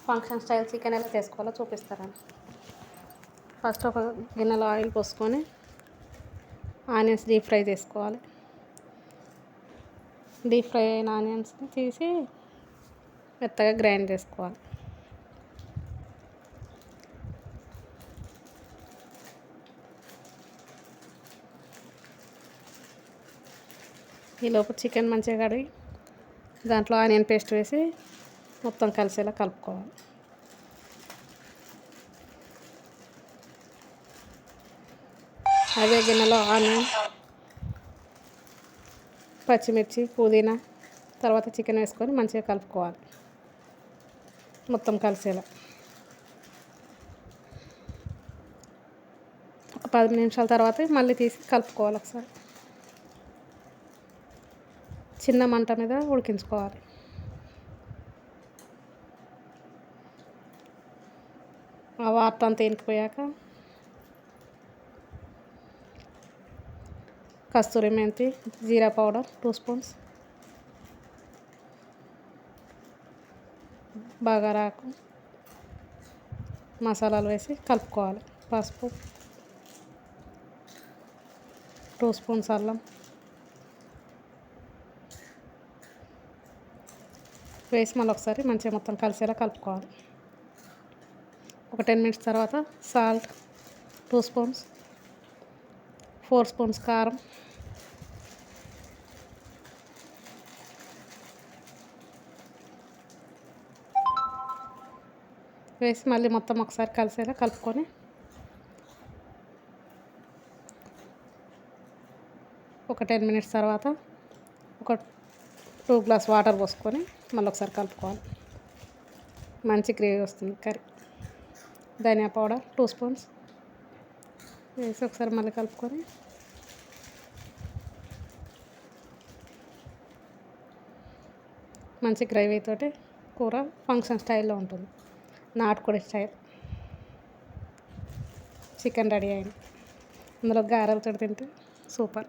Function style chicken ఎలా చేసుకోవాలో చూపిస్తారండి. ఫస్ట్ ఒక గిన్నెలో ఆయిల్ పోసుకొని ఆనియన్స్ డీప్ ఫ్రై చేసుకోవాలి. డీప్ ఫ్రై అయిన ఆనియన్స్ని తీసి మెత్తగా గ్రైండ్ చేసుకోవాలి. ఈలోపు చికెన్ మంచిగా కడిగి దాంట్లో ఆనియన్ పేస్ట్ వేసి మొత్తం కలిసేలా కలుపుకోవాలి. అదే గిన్నెలో ఆనియన్, పచ్చిమిర్చి, పుదీనా, తర్వాత చికెన్ వేసుకొని మంచిగా కలుపుకోవాలి మొత్తం కలిసేలా. ఒక 10 నిమిషాల తర్వాత మళ్ళీ తీసి కలుపుకోవాలి ఒకసారి. చిన్న మంట మీద ఉడికించుకోవాలి. ఆ వాటర్ అంతా ఇంకిపోయాక కస్తూరి మెంతి, జీరా పౌడర్ 2 స్పూన్స్, బగారాకు, మసాలాలు వేసి కలుపుకోవాలి. పసుపు, 2 స్పూన్స్ అల్లం వేసి మళ్ళీ ఒకసారి మంచిగా మొత్తం కలిసేలా కలుపుకోవాలి. ఒక 10 మినిట్స్ తర్వాత సాల్ట్ 2 స్పూన్స్, 4 స్పూన్స్ కారం, వేసి మళ్ళీ మొత్తం ఒకసారి కలిసేలా కలుపుకొని ఒక 10 మినిట్స్ తర్వాత ఒక 2 గ్లాస్ వాటర్ పోసుకొని మళ్ళీ ఒకసారి కలుపుకోవాలి. మంచి గ్రేవీ వస్తుంది కర్రీ. ధనియా పౌడర్ 2 స్పూన్స్ వేసి ఒకసారి మళ్ళీ కలుపుకొని మంచి గ్రేవీతోటి కూర ఫంక్షన్ స్టైల్లో ఉంటుంది. నాటుకోడి స్టైల్ చికెన్ రెడీ అయింది. అందులో గారెలతో తింటే సూపర్.